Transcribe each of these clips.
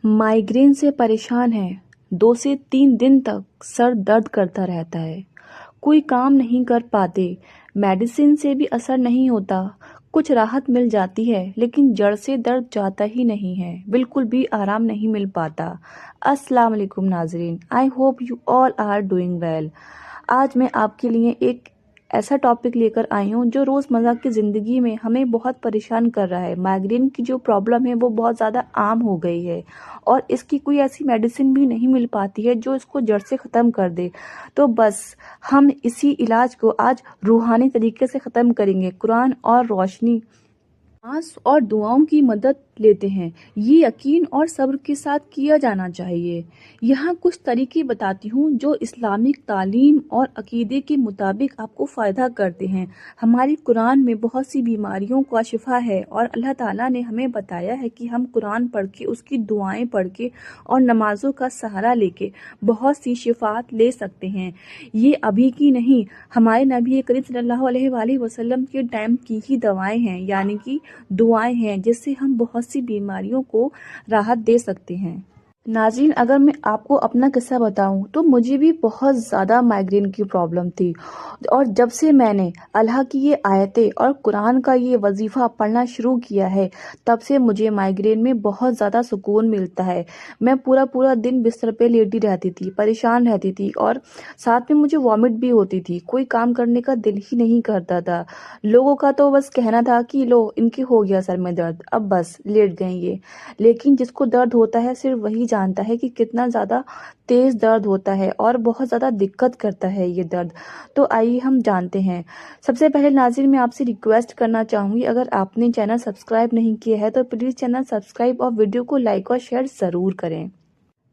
Migraine से परेशान हैं, 2 से 3 दिन तक सर दर्द करता रहता है, कोई काम नहीं कर पाते, मेडिसिन से भी असर नहीं होता, कुछ राहत मिल जाती है लेकिन जड़ से दर्द जाता ही नहीं है, बिल्कुल भी आराम नहीं मिल पाता। अस्सलाम वालेकुम नाज़रीन, I hope you all are doing well. आज मैं आपके लिए एक ऐसा टॉपिक लेकर आई हूँ जो रोज़मर्रा की ज़िंदगी में हमें बहुत परेशान कर रहा है। माइग्रेन की जो प्रॉब्लम है वो बहुत ज़्यादा आम हो गई है और इसकी कोई ऐसी मेडिसिन भी नहीं मिल पाती है जो इसको जड़ से ख़त्म कर दे। तो बस हम इसी इलाज को आज रूहानी तरीके से ख़त्म करेंगे। कुरान और रोशनी, नमाज और दुआओं की मदद लेते हैं। ये यकीन और सब्र के साथ किया जाना चाहिए। यहाँ कुछ तरीके बताती हूँ जो इस्लामिक तालीम और अकीदे के मुताबिक आपको फ़ायदा करते हैं। हमारी कुरान में बहुत सी बीमारियों का शिफा है और अल्लाह ताला ने हमें बताया है कि हम कुरान पढ़ के, उसकी दुआएं पढ़ के और नमाज़ों का सहारा लेके बहुत सी शिफात ले सकते हैं। ये अभी की नहीं, हमारे नबी करीम सल्लल्लाहु अलैहि वसल्लम के टाइम की ही दवाएं हैं, यानी कि दुआएं हैं जिससे हम बहुत सी बीमारियों को राहत दे सकते हैं। नाज़रीन, अगर मैं आपको अपना किस्सा बताऊं तो मुझे भी बहुत ज़्यादा माइग्रेन की प्रॉब्लम थी और जब से मैंने अल्लाह की ये आयतें और कुरान का ये वजीफ़ा पढ़ना शुरू किया है तब से मुझे माइग्रेन में बहुत ज़्यादा सुकून मिलता है। मैं पूरा पूरा दिन बिस्तर पे लेटी रहती थी, परेशान रहती थी और साथ में मुझे वॉमिट भी होती थी। कोई काम करने का दिल ही नहीं करता था। लोगों का तो बस कहना था कि लो इनके हो गया सर में दर्द, अब बस लेट गए ये। लेकिन जिसको दर्द होता है सिर्फ वही जानता है कि कितना ज़्यादा तेज़ दर्द होता है और बहुत ज़्यादा दिक्कत करता है ये दर्द। तो आइए हम जानते हैं। सबसे पहले नाज़रीन, मैं आपसे रिक्वेस्ट करना चाहूँगी, अगर आपने चैनल सब्सक्राइब नहीं किया है तो प्लीज़ चैनल सब्सक्राइब और वीडियो को लाइक और शेयर ज़रूर करें।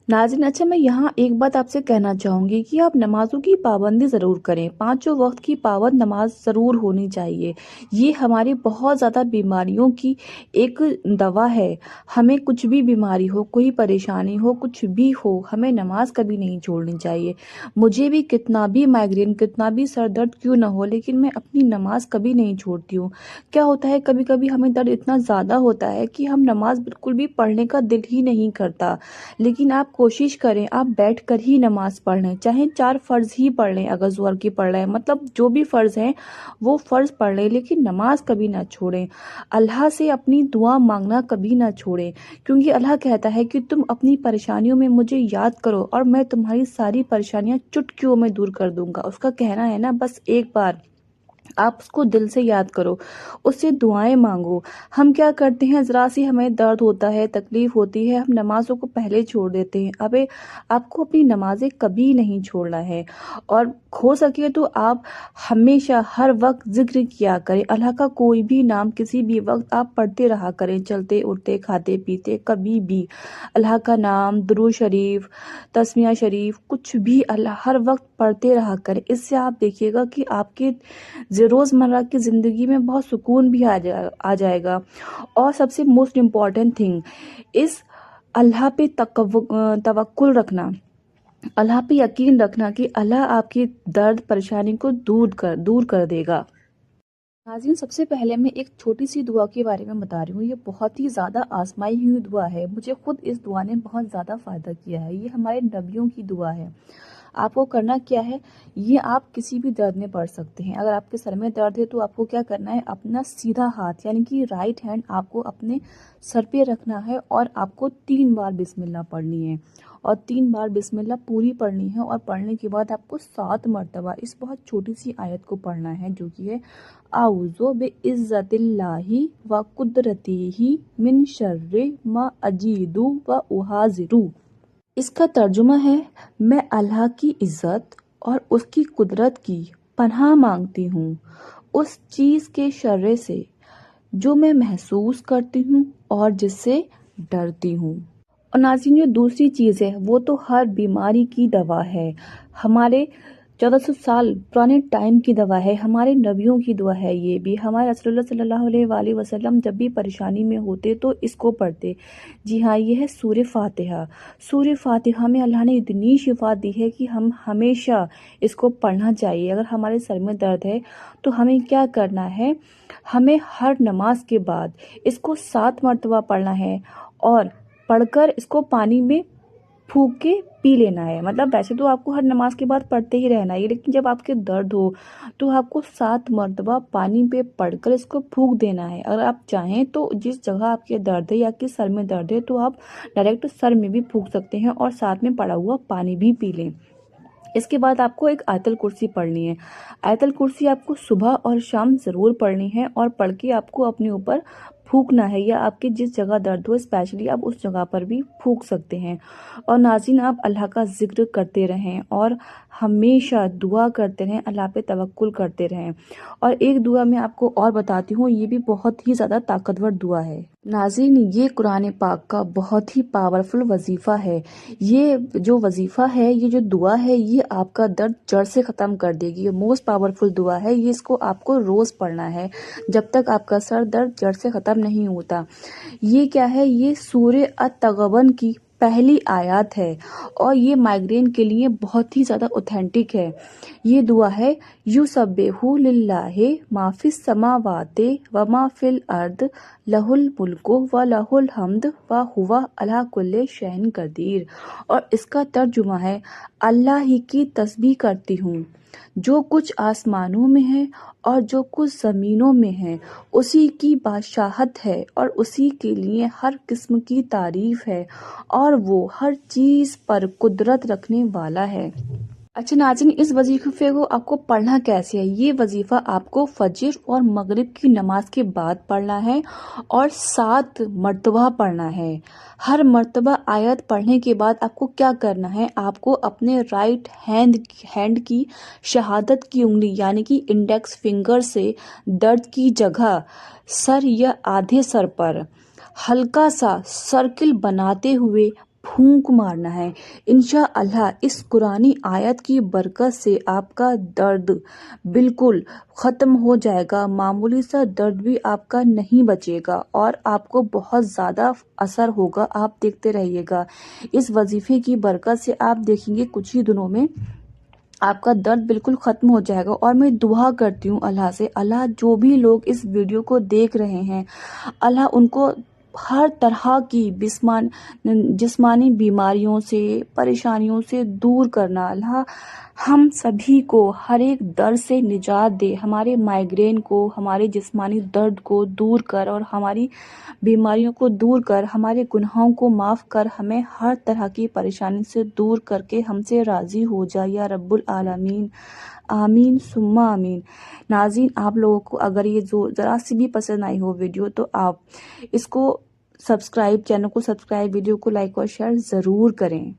नाज़रीन, अच्छा मैं यहाँ एक बात आपसे कहना चाहूँगी कि आप नमाज़ों की पाबंदी ज़रूर करें। 5 वक्त की पाबंद नमाज ज़रूर होनी चाहिए। ये हमारी बहुत ज़्यादा बीमारियों की एक दवा है। हमें कुछ भी बीमारी हो, कोई परेशानी हो, कुछ भी हो, हमें नमाज कभी नहीं छोड़नी चाहिए। मुझे भी कितना भी माइग्रेन, कितना भी सर दर्द क्यों ना हो, लेकिन मैं अपनी नमाज कभी नहीं छोड़ती हूँ। क्या होता है, कभी कभी हमें दर्द इतना ज़्यादा होता है कि हम नमाज बिल्कुल भी पढ़ने का दिल ही नहीं करता। लेकिन आप कोशिश करें, आप बैठ कर ही नमाज पढ़ लें, चाहे 4 फ़र्ज़ ही पढ़ लें। अगर ज़ोहर की पढ़ रहे हैं, मतलब जो भी फ़र्ज़ हैं वो फ़र्ज़ पढ़ लें, लेकिन नमाज कभी ना छोड़ें। अल्लाह से अपनी दुआ मांगना कभी ना छोड़ें, क्योंकि अल्लाह कहता है कि तुम अपनी परेशानियों में मुझे याद करो और मैं तुम्हारी सारी परेशानियां चुटकियों में दूर कर दूंगा। उसका कहना है ना, बस एक बार आप उसको दिल से याद करो, उससे दुआएं मांगो। हम क्या करते हैं, ज़रा सी हमें दर्द होता है, तकलीफ़ होती है, हम नमाज़ों को पहले छोड़ देते हैं। अबे आपको अपनी नमाज़ें कभी नहीं छोड़ना है और हो सके तो आप हमेशा हर वक्त ज़िक्र किया करें। अल्लाह का कोई भी नाम किसी भी वक्त आप पढ़ते रहा करें, चलते उठते खाते पीते कभी भी अल्लाह का नाम, दुरूद शरीफ, तस्मिया शरीफ, कुछ भी अल्लाह हर वक्त पढ़ते रहा करें। इससे आप देखिएगा कि आपके रोज़मर्रा की ज़िंदगी में बहुत सुकून भी आ जाएगा। और सबसे मोस्ट इम्पॉर्टेंट थिंग इस अल्लाह पे तवक्कुल रखना, अल्लाह पे यकीन रखना कि अल्लाह आपकी दर्द परेशानी को दूर कर देगा। नाज़रीन, सबसे पहले मैं एक छोटी सी दुआ के बारे में बता रही हूँ। ये बहुत ही ज़्यादा आजमाई हुई दुआ है। मुझे खुद इस दुआ ने बहुत ज़्यादा फ़ायदा किया है। ये हमारे नबियों की दुआ है। आपको करना क्या है, ये आप किसी भी दर्द में पढ़ सकते हैं। अगर आपके सर में दर्द है तो आपको क्या करना है, अपना सीधा हाथ यानी कि राइट हैंड आपको अपने सर पे रखना है और आपको 3 बार बिस्मिल्लाह पढ़नी है और 3 बार बिस्मिल्लाह पूरी पढ़नी है। और पढ़ने के बाद आपको 7 मरतबा इस बहुत छोटी सी आयत को पढ़ना है, जो कि है आऊज़ु बिइज़्ज़तिल्लाहि व कुदरतिही मिन शर्रि मा अजीदु व उहाज़िरु। इसका तर्जुमा है, मैं अल्लाह की इज़्ज़त और उसकी कुदरत की पनाह मांगती हूँ उस चीज़ के शर्रे से जो मैं महसूस करती हूँ और जिससे डरती हूँ। और नाज़रीन, जो दूसरी चीज़ है वो तो हर बीमारी की दवा है। हमारे 1400 साल पुराने टाइम की दवा है, हमारे नबियों की दुआ है। ये भी हमारे रसूलुल्लाह सल्लल्लाहु अलैहि वसल्लम जब भी परेशानी में होते तो इसको पढ़ते। जी हाँ, ये है सूरह फातिहा। सूरह फातिहा में अल्लाह ने इतनी शिफा दी है कि हम हमेशा इसको पढ़ना चाहिए। अगर हमारे सर में दर्द है तो हमें क्या करना है, हमें हर नमाज के बाद इसको 7 मरतबा पढ़ना है और पढ़ कर इसको पानी में फूंक के पी लेना है। मतलब वैसे तो आपको हर नमाज के बाद पढ़ते ही रहना है, लेकिन जब आपके दर्द हो तो आपको 7 मरतबा पानी पे पढ़कर इसको फूंक देना है। अगर आप चाहें तो जिस जगह आपके दर्द है या किस सर में दर्द है तो आप डायरेक्ट सर में भी फूंक सकते हैं और साथ में पड़ा हुआ पानी भी पी लें। इसके बाद आपको एक आयतल कुर्सी पढ़नी है। आयतल कुर्सी आपको सुबह और शाम ज़रूर पढ़नी है और पढ़ के आपको अपने ऊपर फूंकना है, या आपके जिस जगह दर्द हो स्पेशली आप उस जगह पर भी फूंक सकते हैं। और नाज़रीन, आप अल्लाह का जिक्र करते रहें और हमेशा दुआ करते रहें, अल्लाह पे तवक्कुल करते रहें। और एक दुआ मैं आपको और बताती हूँ, ये भी बहुत ही ज़्यादा ताकतवर दुआ है। नाज़रीन, ये कुरान पाक का बहुत ही पावरफुल वजीफ़ा है। ये जो वजीफ़ा है, ये जो दुआ है, ये आपका दर्द जड़ से ख़त्म कर देगी। ये मोस्ट पावरफुल दुआ है। ये इसको आपको रोज़ पढ़ना है जब तक आपका सर दर्द जड़ से ख़त्म नहीं होता। ये क्या है? ये सूरे अत-तग़ाबन की पहली आयत है और ये माइग्रेन के लिए बहुत ही ज़्यादा ऑथेंटिक है। ये दुआ है, युसब्बिहु लिल्लाहि मा फिस समावाति व मा फिल अर्द लहुल मुल्कु व लहुल हम्द व हुवा अला कुल्लि शैइन कदीर। और इसका तर्जुमा है, अल्लाह ही की तस्बीह करती हूँ, जो कुछ आसमानों में है और जो कुछ ज़मीनों में है, उसी की बादशाहत है और उसी के लिए हर किस्म की तारीफ़ है और वो हर चीज़ पर कुदरत रखने वाला है। अच्छा नाज़रीन, इस वजीफ़े को आपको पढ़ना कैसे है? ये वजीफ़ा आपको फजर और मगरिब की नमाज के बाद पढ़ना है और 7 मरतबा पढ़ना है। हर मरतबा आयत पढ़ने के बाद आपको क्या करना है? आपको अपने राइट हैंड की शहादत की उंगली यानी कि इंडेक्स फिंगर से दर्द की जगह सर या आधे सर पर हल्का सा सर्किल बनाते हुए फूंक मारना है। इंशाअल्लाह इस कुरानी आयत की बरकत से आपका दर्द बिल्कुल ख़त्म हो जाएगा। मामूली सा दर्द भी आपका नहीं बचेगा और आपको बहुत ज़्यादा असर होगा। आप देखते रहिएगा, इस वजीफ़े की बरकत से आप देखेंगे कुछ ही दिनों में आपका दर्द बिल्कुल ख़त्म हो जाएगा। और मैं दुआ करती हूँ अल्लाह से, अल्लाह जो भी लोग इस वीडियो को देख रहे हैं, अल्लाह उनको हर तरह की जिस्मानी बीमारियों से, परेशानियों से दूर करना। अल्लाह हम सभी को हर एक दर्द से निजात दे, हमारे माइग्रेन को, हमारे जिस्मानी दर्द को दूर कर और हमारी बीमारियों को दूर कर, हमारे गुनाहों को माफ़ कर, हमें हर तरह की परेशानी से दूर करके हमसे राज़ी हो जाए या रब्बुल आलमीन। आमीन सुम्मा आमीन। नाज़रीन, आप लोगों को अगर ये जो ज़रा सी भी पसंद आई हो वीडियो तो आप इसको चैनल को सब्सक्राइब, वीडियो को लाइक और शेयर ज़रूर करें।